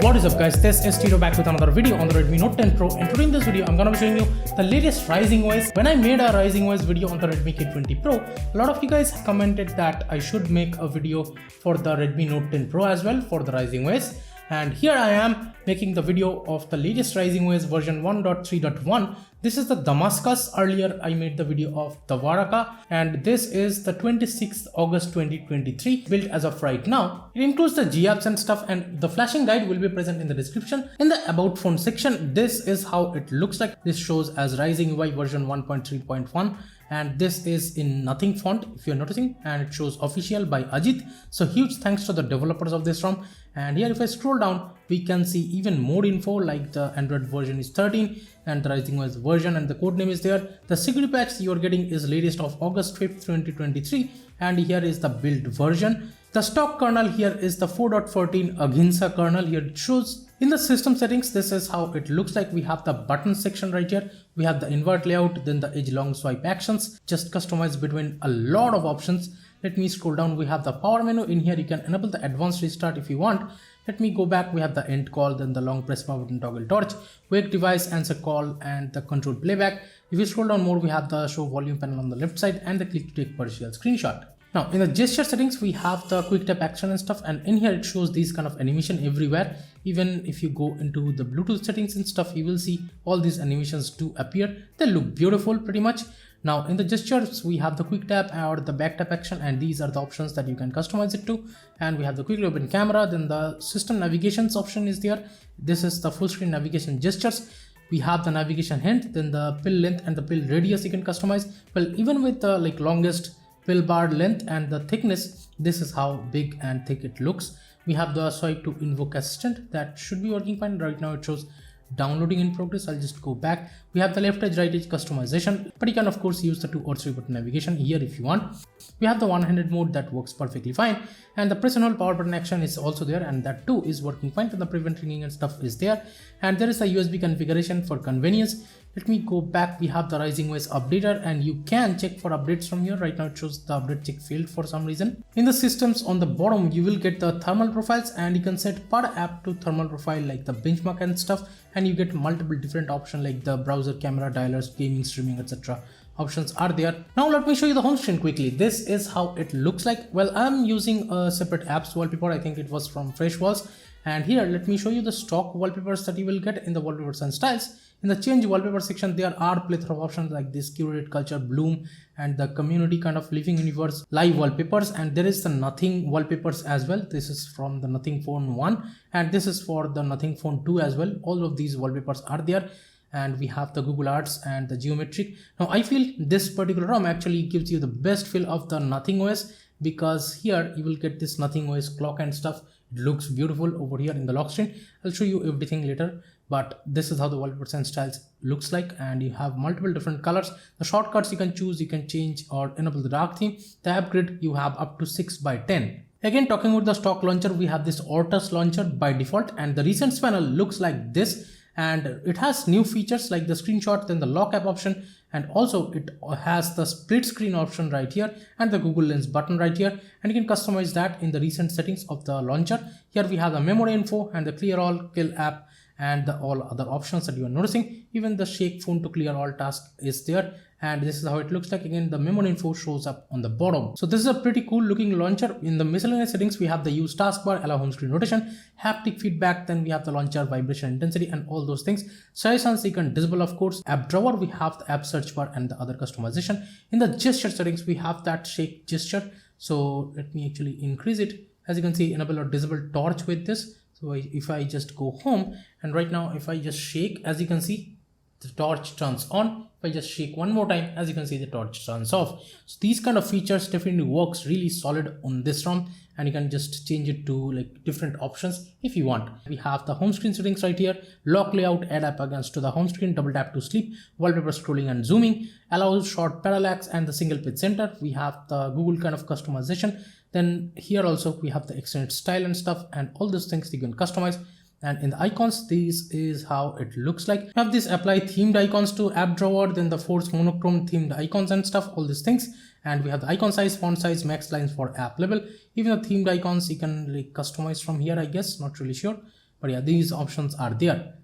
What is up guys, this is Tito back with another video on the Redmi Note 10 Pro, and today in this video I'm going to be showing you the latest RisingOS. When I made a RisingOS video on the Redmi K20 Pro, a lot of you guys commented that I should make a video for the Redmi Note 10 Pro as well for the RisingOS. And here I am making the video of the latest RisingOS version 1.3.1. This is the Damascus. Earlier I made the video of the Varaka, and this is the 26th August 2023 built as of right now. It includes the GApps and stuff, and the flashing guide will be present in the description. In the about phone section, this is how it looks like. This shows as RisingUI version 1.3.1. and this is in nothing font if you're noticing, and it shows official by Ajit. So huge thanks to the developers of this ROM. And here if I scroll down, we can see even more info, like the Android version is 13 and the RisingOS version and the code name is there. The security patch you are getting is latest of August 5th 2023, and here is the build version. The stock kernel here is the 4.14 Aginsa kernel. Here it shows. In the system settings, this is how it looks like. We have the button section right here. We have the invert layout, then the edge long swipe actions, just customized between a lot of options. Let me scroll down. We have the power menu. In here you can enable the advanced restart if you want. Let me go back. We have the end call, then the long press power button toggle torch, wake device, answer call, and the control playback. If you scroll down more, we have the show volume panel on the left side and the click to take partial screenshot. Now in the gesture settings, we have the quick tap action and stuff, and in here it shows these kind of animation everywhere. Even if you go into the Bluetooth settings and stuff, you will see all these animations do appear. They look beautiful pretty much. Now in the gestures, we have the quick tap or the back tap action, and these are the options that you can customize it to. And we have the quickly open camera, then the system navigations option is there. This is the full screen navigation gestures. We have the navigation hint, then the pill length and the pill radius you can customize. Well, even with the longest pill bar length and the thickness, this is how big and thick it looks. We have the swipe to invoke assistant, that should be working fine. Right now it shows downloading in progress. I'll just go back. We have the left edge right edge customization, but you can of course use the 2 or 3 button navigation here if you want. We have the one-handed mode that works perfectly fine, and the press and hold power button action is also there, and that too is working fine. And the prevent ringing and stuff is there, and there is a USB configuration for convenience. Let me go back. We have the RisingOS updater, and you can check for updates from here. Right now it shows the update check failed for some reason. In the systems on the bottom, you will get the thermal profiles, and you can set per app to thermal profile like the benchmark and stuff, and you get multiple different options like the browser, camera, dialers, gaming, streaming, etc. options are there. Now let me show you the home screen quickly. This is how it looks like. Well, I'm using a separate apps wallpaper. I think it was from Fresh Walls. And here let me show you the stock wallpapers that you will get in the wallpapers and styles. In the change wallpaper section, there are plethora of options like this curated culture, bloom, and the community kind of living universe, live wallpapers, and there is the nothing wallpapers as well. This is from the Nothing Phone 1, and this is for the Nothing Phone 2 as well. All of these wallpapers are there. And we have the Google Arts and the geometric. Now I feel this particular ROM actually gives you the best feel of the Nothing OS, because here you will get this Nothing OS clock and stuff. It looks beautiful over here in the lock screen. I'll show you everything later, but this is how the wallpapers and styles looks like, and you have multiple different colors. The shortcuts you can choose, you can change or enable the dark theme. The app grid you have up to 6:10. Again, talking about the stock launcher, we have this Ortus launcher by default, and the recents panel looks like this. And it has new features like the screenshot, then the lock app option, and also it has the split screen option right here and the Google Lens button right here, and you can customize that in the recent settings of the launcher. Here we have the memory info and the clear all, kill app, and the all other options that you are noticing. Even the shake phone to clear all tasks is there, and this is how it looks like. Again, the memory info shows up on the bottom. So this is a pretty cool looking launcher. In the miscellaneous settings, we have the use taskbar, allow home screen rotation, haptic feedback, then we have the launcher vibration intensity and all those things. Suggestions you can disable, of course. App drawer, we have the app search bar and the other customization. In the gesture settings, we have that shake gesture. So let me actually increase it. As you can see, enable or disable torch with this. So if I just go home, and right now if I just shake, as you can see, the torch turns on. If I just shake one more time, as you can see, the torch turns off. So these kind of features definitely works really solid on this ROM, and you can just change it to like different options if you want. We have the home screen settings right here, lock layout, add app against to the home screen, double tap to sleep, wallpaper scrolling and zooming, allows short parallax and the single page center. We have the Google kind of customization. Then here also we have the extended style and stuff, and all those things you can customize. And in the icons, this is how it looks like. We have this apply themed icons to app drawer, then the force monochrome themed icons and stuff, all these things. And we have the icon size, font size, max lines for app level. Even the themed icons you can like customize from here, I guess, not really sure. But yeah, these options are there.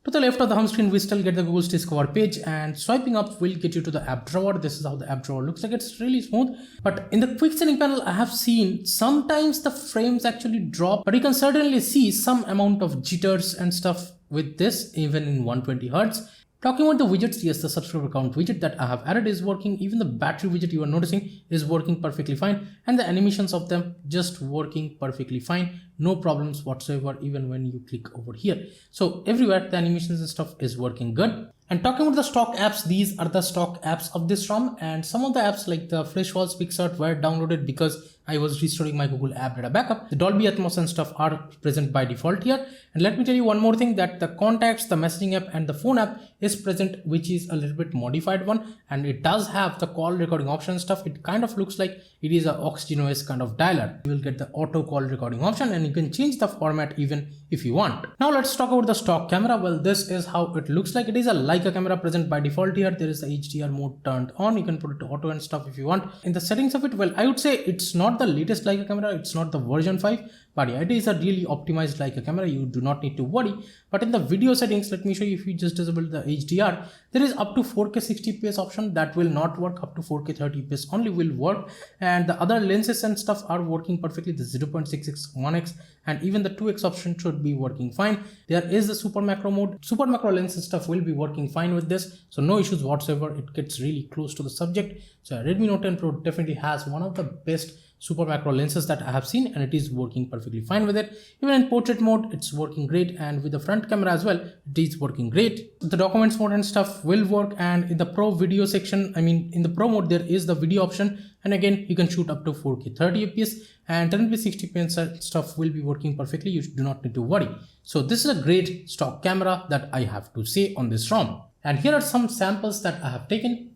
To the left of the home screen, we still get the Google's Discover page, and swiping up will get you to the app drawer. This is how the app drawer looks like. It's really smooth. But in the quick setting panel, I have seen sometimes the frames actually drop, but you can certainly see some amount of jitters and stuff with this, even in 120 Hertz. Talking about the widgets, yes, the subscriber count widget that I have added is working. Even the battery widget you are noticing is working perfectly fine, and the animations of them just working perfectly fine. No problems whatsoever, even when you click over here. So everywhere the animations and stuff is working good. And talking about the stock apps, these are the stock apps of this ROM, and some of the apps like the Fresh Walls PixArt were downloaded because I was restoring my Google App Data backup. The Dolby Atmos and stuff are present by default here. And let me tell you one more thing, that the contacts, the messaging app and the phone app is present, which is a little bit modified one, and it does have the call recording option and stuff. It kind of looks like it is a Oxygen OS kind of dialer. You will get the auto call recording option, and you can change the format even if you want. Now let's talk about the stock camera. Well, this is how it looks like. It is a Leica camera present by default here. There is the HDR mode turned on. You can put it to auto and stuff if you want. In the settings of it, well, I would say it's not the latest Leica camera. It's not the version 5, but yeah, it is a really optimized Leica camera. You do not need to worry. But in the video settings, let me show you. If you just disable the HDR, there is up to 4K 60fps option that will not work. Up to 4K 30fps only will work, and the other lenses and stuff are working perfectly. The 0.66 1x and even the 2x option should be working fine. There is the super macro mode. Super macro lens and stuff will be working fine with this, so no issues whatsoever. It gets really close to the subject. So Redmi Note 10 Pro definitely has one of the best super macro lenses that I have seen, and it is working perfectly fine with it. Even in portrait mode, it's working great, and with the front camera as well, it is working great. The documents mode and stuff will work, and in the pro video section, I mean in the pro mode, there is the video option, and again you can shoot up to 4K 30fps, and 1080p 60fps stuff will be working perfectly. You do not need to worry. So this is a great stock camera that I have to say on this ROM. And here are some samples that I have taken.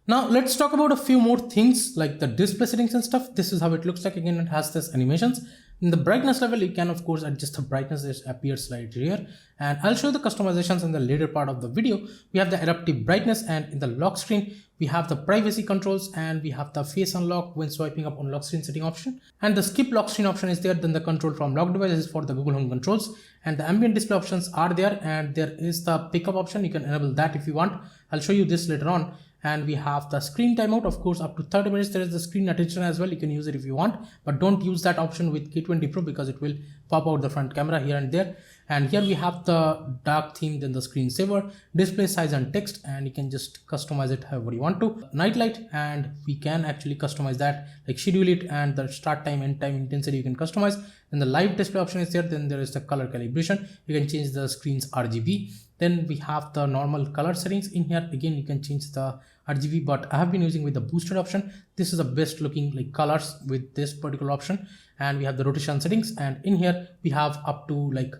Now let's talk about a few more things like the display settings and stuff. This is how it looks like. Again, it has this animations. In the brightness level, you can of course adjust the brightness. It appears right here, and I'll show you the customizations in the later part of the video. We have the adaptive brightness, and in the lock screen we have the privacy controls, and we have the face unlock when swiping up on lock screen setting option, and the skip lock screen option is there. Then the control from lock devices for the Google Home controls, and the ambient display options are there, and there is the pickup option. You can enable that if you want. I'll show you this later on. And we have the screen timeout, of course, up to 30 minutes. There is the screen attention as well. You can use it if you want, but don't use that option with K20 Pro because it will pop out the front camera here and there. And here we have the dark theme, then the screensaver, display size and text, and you can just customize it however you want to. Night light, and we can actually customize that, like schedule it, and the start time, end time, intensity you can customize. Then the live display option is there. Then there is the color calibration. You can change the screen's RGB. Then we have the normal color settings in here. Again, you can change the RGB, but I have been using with the boosted option. This is the best looking like colors with this particular option. And we have the rotation settings, and in here we have up to like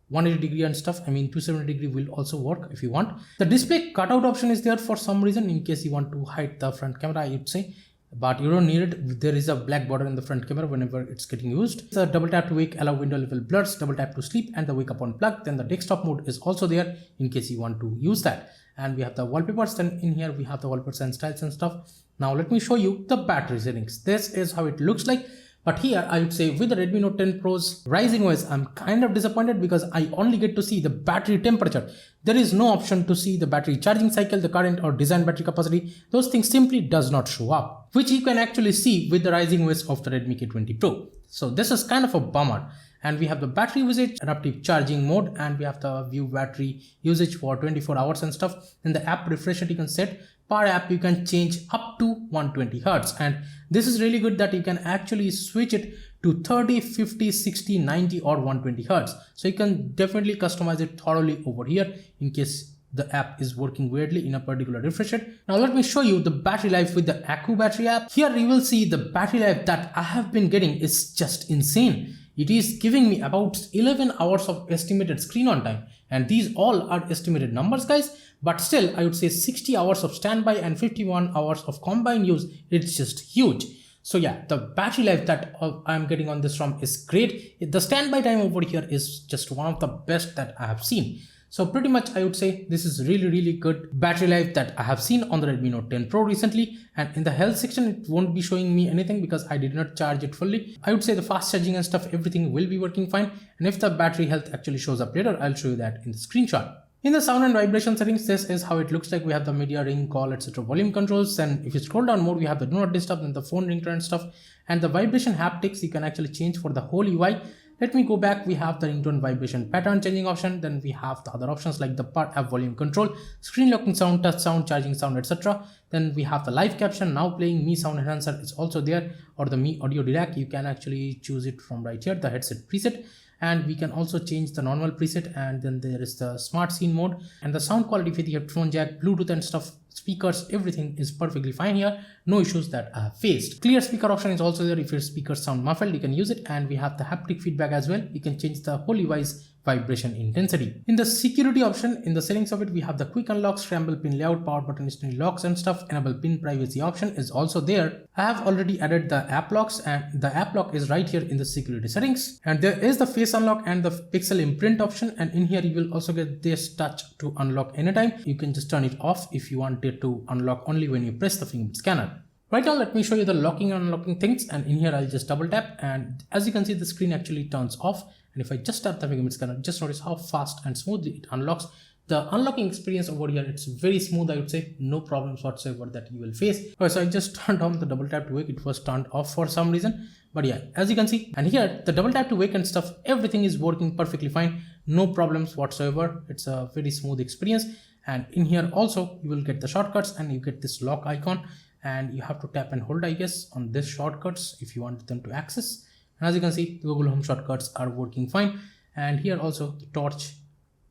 180 degree and stuff. I mean 270 degree will also work if you want. The display cutout option is there for some reason, in case you want to hide the front camera, I would say, but you don't need it. There is a black border in the front camera whenever it's getting used. The double tap to wake, allow window level blurs, double tap to sleep, and the wake up on plug. Then the desktop mode is also there in case you want to use that. And we have the wallpapers. Then in here we have the wallpapers and styles and stuff. Now let me show you the battery settings. This is how it looks like. But here I would say with the Redmi Note 10 Pro's RisingOS, I'm kind of disappointed because I only get to see the battery temperature. There is no option to see the battery charging cycle, the current or design battery capacity. Those things simply does not show up, which you can actually see with the RisingOS of the Redmi K20 Pro. So this is kind of a bummer. And we have the battery usage, adaptive charging mode, and we have the view battery usage for 24 hours and stuff. Then the app refresh rate you can set. Per app you can change up to 120 Hertz, and this is really good that you can actually switch it to 30, 50, 60, 90 or 120 Hertz. So you can definitely customize it thoroughly over here in case the app is working weirdly in a particular refresh rate. Now let me show you the battery life with the Accu battery app. Here you will see the battery life that I have been getting is just insane. It is giving me about 11 hours of estimated screen on time, and these all are estimated numbers, guys, but still I would say 60 hours of standby and 51 hours of combined use. It's just huge. So yeah, the battery life that I'm getting on this ROM is great. The standby time over here is just one of the best that I have seen. So pretty much I would say this is really good battery life that I have seen on the Redmi Note 10 Pro recently. And in the health section, it won't be showing me anything because I did not charge it fully. I would say the fast charging and stuff, everything will be working fine. And if the battery health actually shows up later, I'll show you that in the screenshot. In the sound and vibration settings, this is how it looks like. We have the media, ring, call, etc. volume controls. And if you scroll down more, we have the do not disturb and the phone ringtone and stuff. And the vibration haptics, you can actually change for the whole UI. Let me go back. We have the ringtone vibration pattern changing option. Then we have the other options like the part app volume control, screen locking sound, touch sound, charging sound, etc. Then we have the live caption, now playing, me sound enhancer is also there, or the me audio DRAC. You can actually choose it from right here, the headset preset. And we can also change the normal preset, and then there is the smart scene mode and the sound quality with the headphone jack, Bluetooth and stuff, speakers, everything is perfectly fine here. No issues that I have faced. Clear speaker option is also there. If your speakers sound muffled, you can use it. And we have the haptic feedback as well. You can change the whole UI's vibration intensity. In the security option, in the settings of it, we have the quick unlock, scramble pin layout, power button instantly locks and stuff. Enable pin privacy option is also there. I have already added the app locks, and the app lock is right here in the security settings. And there is the face unlock and the pixel imprint option. And in here, you will also get this touch to unlock anytime. You can just turn it off if you want it to unlock only when you press the fingerprint scanner. Right now, let me show you the locking and unlocking things. And in here, I'll just double tap. And as you can see, the screen actually turns off. And if I just tap the fingerprint scanner, just notice how fast and smoothly it unlocks. The unlocking experience over here, it's very smooth, I would say. No problems whatsoever that you will face. Okay, so I just turned on the double tap to wake. It was turned off for some reason. But yeah, as you can see, and here the double tap to wake and stuff, everything is working perfectly fine. No problems whatsoever. It's a very smooth experience. And in here also, you will get the shortcuts and you get this lock icon. And you have to tap and hold, I guess, on this shortcuts if you want them to access. And as you can see, the Google Home shortcuts are working fine. And here also the torch,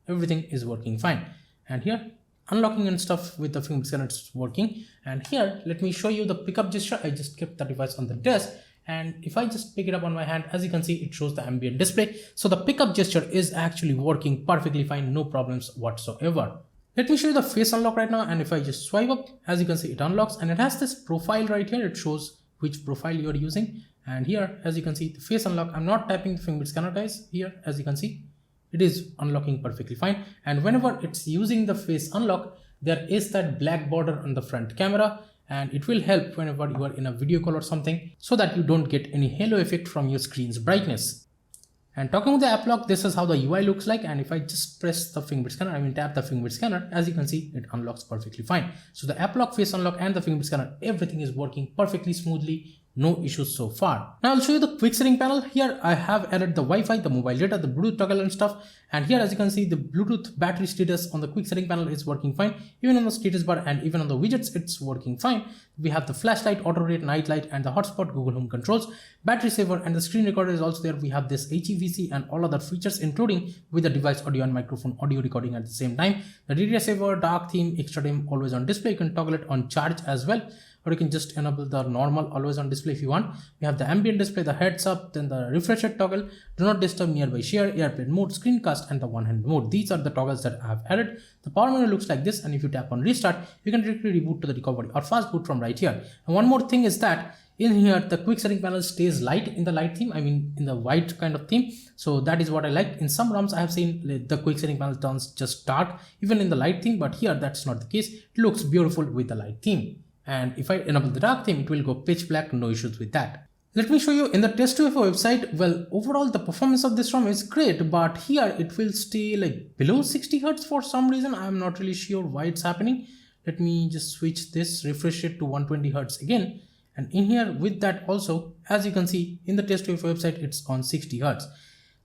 everything is working fine. And here unlocking and stuff with the fingerprint scanner is working. And here, let me show you the pickup gesture. I just kept the device on the desk. And if I just pick it up on my hand, as you can see, it shows the ambient display. So the pickup gesture is actually working perfectly fine. No problems whatsoever. Let me show you the face unlock right now. And if I just swipe up, as you can see, it unlocks and it has this profile right here. It shows which profile you are using. And here, as you can see, the face unlock, I'm not tapping the fingerprint scanner, guys. Here, as you can see, it is unlocking perfectly fine. And whenever it's using the face unlock, there is that black border on the front camera. And it will help whenever you are in a video call or something, so that you don't get any halo effect from your screen's brightness. And talking about the AppLock, this is how the UI looks like. And if I just press the fingerprint scanner, tap the fingerprint scanner, as you can see, it unlocks perfectly fine. So the AppLock, face unlock and the fingerprint scanner, everything is working perfectly smoothly. No issues so far. Now I'll show you the quick setting panel. Here I have added the Wi-Fi, the mobile data, the Bluetooth toggle and stuff. And here, as you can see, the Bluetooth battery status on the quick setting panel is working fine. Even on the status bar and even on the widgets, it's working fine. We have the flashlight, auto rate, night light, and the hotspot, Google Home controls, battery saver, and the screen recorder is also there. We have this HEVC and all other features, including with the device audio and microphone audio recording at the same time. The data saver, dark theme, extra dim, always on display. You can toggle it on charge as well, or you can just enable the normal always on display if you want. We have the ambient display, the heads up, then the refresh rate toggle, do not disturb, nearby share, airplane mode, screencast, and the one hand mode. These are the toggles that I have added. The power menu looks like this, and if you tap on restart, you can directly reboot to the recovery or fast boot from right here. And one more thing is that in here, the quick setting panel stays light in the light theme, in the white kind of theme. So that is what I like. In some ROMs, I have seen the quick setting panel turns just dark, even in the light theme, but here that's not the case. It looks beautiful with the light theme. And if I enable the dark theme, it will go pitch black, no issues with that. Let me show you in the test2info website. Well, overall the performance of this ROM is great, but here it will stay like below 60 Hz for some reason. I'm not really sure why it's happening. Let me just switch this, refresh it to 120 Hz again. And in here with that also, as you can see in the test2info website, it's on 60 Hz.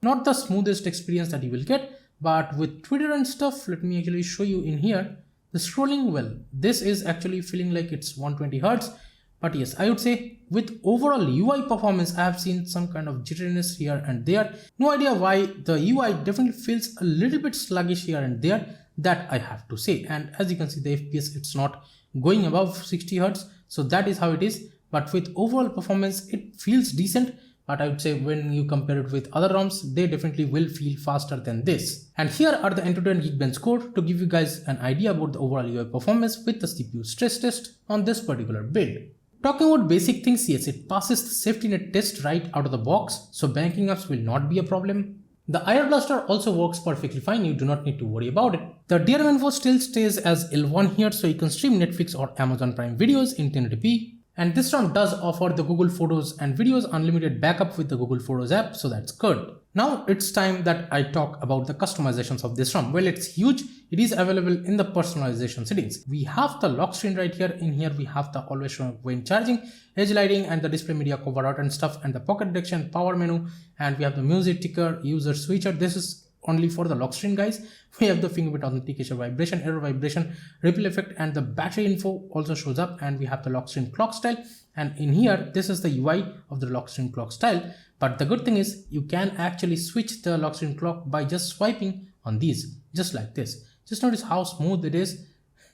Not the smoothest experience that you will get, but with Twitter and stuff, let me actually show you in here. The scrolling, well, this is actually feeling like it's 120 Hz. But yes, I would say with overall UI performance, I have seen some kind of jitteriness here and there. No idea why. The UI definitely feels a little bit sluggish here and there, that I have to say. And as you can see, the FPS, it's not going above 60 Hz. So that is how it is. But with overall performance, it feels decent. But I would say when you compare it with other ROMs, they definitely will feel faster than this. And here are the end-to-end Geekbench code to give you guys an idea about the overall UI performance with the CPU stress test on this particular build. Talking about basic things, yes, it passes the SafetyNet test right out of the box, so banking apps will not be a problem. The IR Blaster also works perfectly fine, you do not need to worry about it. The DRM info still stays as L1 here, so you can stream Netflix or Amazon Prime videos in 1080p. And this ROM does offer the Google Photos and Videos unlimited backup with the Google Photos app, so that's good. Now it's time that I talk about the customizations of this ROM. Well, it's huge. It is available in the personalization settings. We have the lock screen right here. In here we have the always show when charging, edge lighting, and the display media cover out and stuff, and the pocket detection, power menu, and we have the music ticker, user switcher. This is only for the lock screen, guys. We have the fingerprint authentication, vibration, error vibration, ripple effect, and the battery info also shows up, and we have the lock screen clock style. And in here, this is the UI of the lock screen clock style. But the good thing is you can actually switch the lock screen clock by just swiping on these, just like this. Just notice how smooth it is.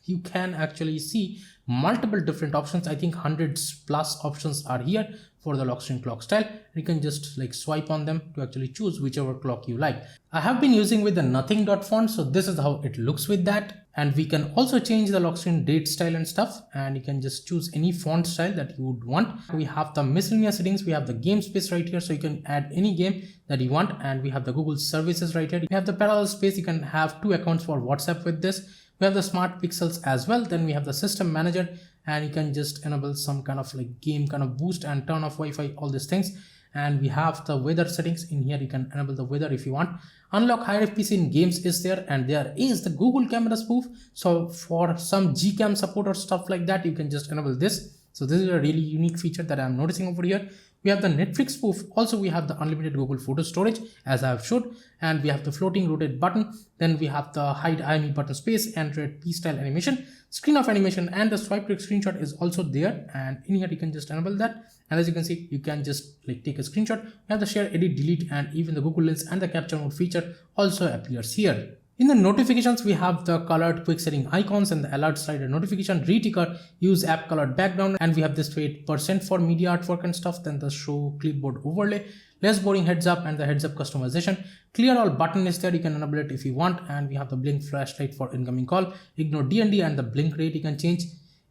You can actually see multiple different options. I think hundreds plus options are here for the lock screen clock style. You can just like swipe on them to actually choose whichever clock you like. I have been using with the nothing dot font, so this is how it looks with that. And we can also change the lock screen date style and stuff, and you can just choose any font style that you would want. We have the miscellaneous settings, we have the game space right here, so you can add any game that you want, and we have the Google services right here. We have the parallel space, you can have 2 accounts for WhatsApp with this. We have the smart pixels as well. Then we have the system manager, and you can just enable some kind of like game kind of boost and turn off Wi-Fi, all these things. And we have the weather settings. In here you can enable the weather if you want. Unlock high FPS in games is there, and there is the Google camera spoof. So for some Gcam support or stuff like that, you can just enable this. So this is a really unique feature that I'm noticing over here. We have the Netflix spoof. Also, we have the unlimited Google photo storage as I have showed, and we have the floating rotate button. Then we have the hide IME button space, Android P style animation, screen off animation, and the swipe to screenshot is also there. And in here you can just enable that. And as you can see, you can just like take a screenshot. We have the share, edit, delete, and even the Google Lens and the capture mode feature also appears here. In the notifications, we have the colored quick setting icons and the alert slider notification, reticker, use app colored background, and we have this 8% for media artwork and stuff, then the show clipboard overlay, less boring heads up, and the heads up customization. Clear all button is there, you can enable it if you want, and we have the blink flashlight for incoming call, ignore DND, and the blink rate you can change.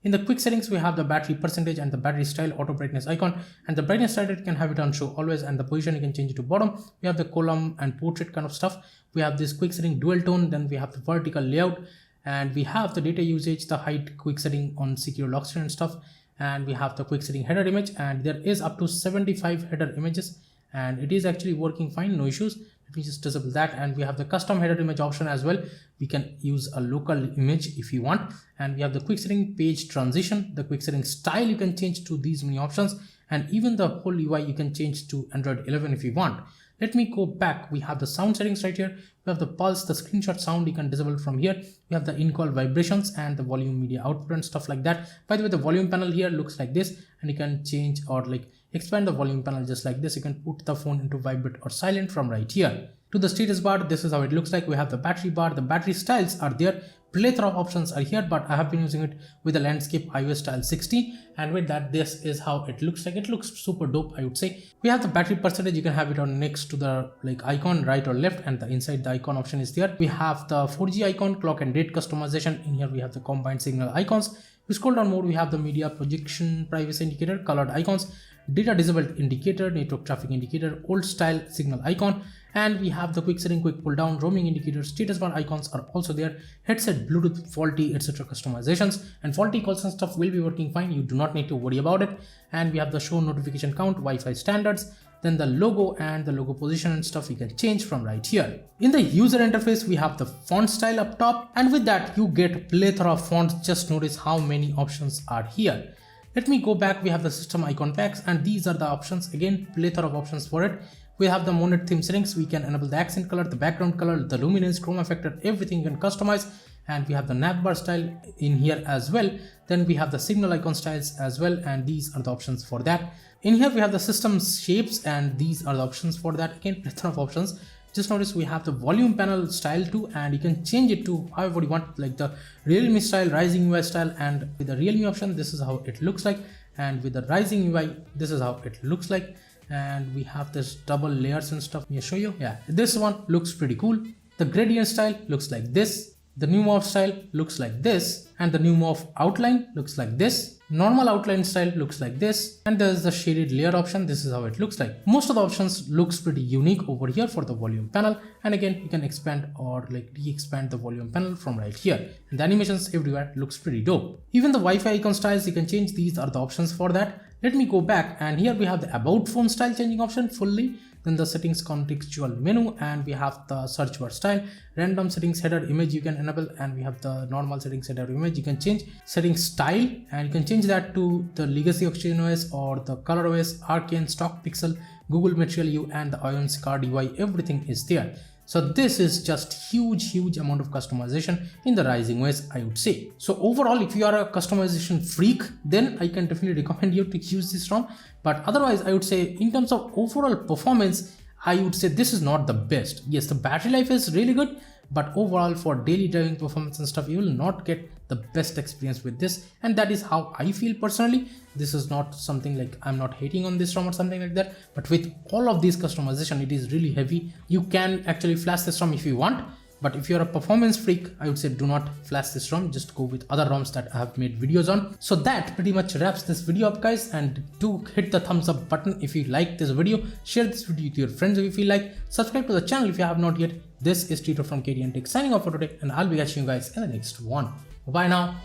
In the quick settings, we have the battery percentage and the battery style auto brightness icon, and the brightness slider you can have it on show always, and the position you can change it to bottom. We have the column and portrait kind of stuff. We have this quick setting dual tone, then we have the vertical layout, and we have the data usage, the height quick setting on secure lock screen and stuff, and we have the quick setting header image, and there is up to 75 header images, and it is actually working fine, no issues. Let me just disable that. And we have the custom header image option as well. We can use a local image if you want, and we have the quick setting page transition, the quick setting style you can change to these many options, and even the whole UI you can change to Android 11 if you want. Let me go back. We have the sound settings right here. We have the pulse, the screenshot sound you can disable from here. We have the in-call vibrations and the volume media output and stuff like that. By the way, the volume panel here looks like this, and you can change or like expand the volume panel just like this. You can put the phone into vibrate or silent from right here. To the status bar, this is how it looks like. We have the battery bar, the battery styles are there. Plethora of options are here, but I have been using it with the landscape iOS style 16, and with that, this is how it looks like. It looks super dope, I would say. We have the battery percentage. You can have it on next to the like icon, right or left, and the inside the icon option is there. We have the 4G icon, clock and date customization. In here we have the combined signal icons. We scroll down more, we have the media projection privacy indicator, colored icons, data disabled indicator, network traffic indicator, old style signal icon, and we have the quick setting, quick pull down, roaming indicator, status bar icons are also there, headset, Bluetooth, faulty, etc. customizations, and faulty calls and stuff will be working fine. You do not need to worry about it. And we have the show notification count, Wi-Fi standards, then the logo and the logo position and stuff you can change from right here. In the user interface, we have the font style up top, and with that you get plethora of fonts. Just notice how many options are here. Let me go back. We have the system icon packs, and these are the options. Again, plethora of options for it. We have the monet theme settings. We can enable the accent color, the background color, the luminance, chroma factor, everything you can customize. And we have the navbar style in here as well. Then we have the signal icon styles as well, and these are the options for that. In here we have the system shapes, and these are the options for that. Again, plethora of options. Just notice we have the volume panel style too, and you can change it to however you want, like the Realme style, RisingUI style. And with the Realme option, this is how it looks like, and with the RisingUI, this is how it looks like. And we have this double layers and stuff. Let me show you. Yeah, this one looks pretty cool. The gradient style looks like this. The new morph style looks like this, and the new morph outline looks like this. Normal outline style looks like this, and there's the shaded layer option. This is how it looks like. Most of the options looks pretty unique over here for the volume panel, and again you can expand or like re-expand the volume panel from right here, and the animations everywhere looks pretty dope. Even the Wi-Fi icon styles you can change. These are the options for that. Let me go back, and here we have the about phone style changing option fully, then the settings contextual menu, and we have the search bar style, random settings header image you can enable, and we have the normal settings header image. You can change settings style, and you can change that to the legacy Oxygen OS or the Color OS, Arcane, Stock Pixel, Google Material U, and the Ions Card UI. Everything is there. So this is just huge amount of customization in the Rising OS, I would say. So overall, if you are a customization freak, then I can definitely recommend you to use this ROM. But otherwise, I would say in terms of overall performance, I would say this is not the best. Yes, the battery life is really good, but overall for daily driving performance and stuff, you will not get the best experience with this, and that is how I feel personally. This is not something like I'm not hating on this ROM or something like that, but with all of these customization, it is really heavy. You can actually flash this ROM if you want, but if you're a performance freak, I would say do not flash this ROM. Just go with other ROMs that I have made videos on. So that pretty much wraps this video up, guys, and do hit the thumbs up button if you like this video. Share this video to your friends if you feel like. Subscribe to the channel if you have not yet. This is Tito from KTNTECH signing off for today, and I'll be catching you guys in the next one. Bye now.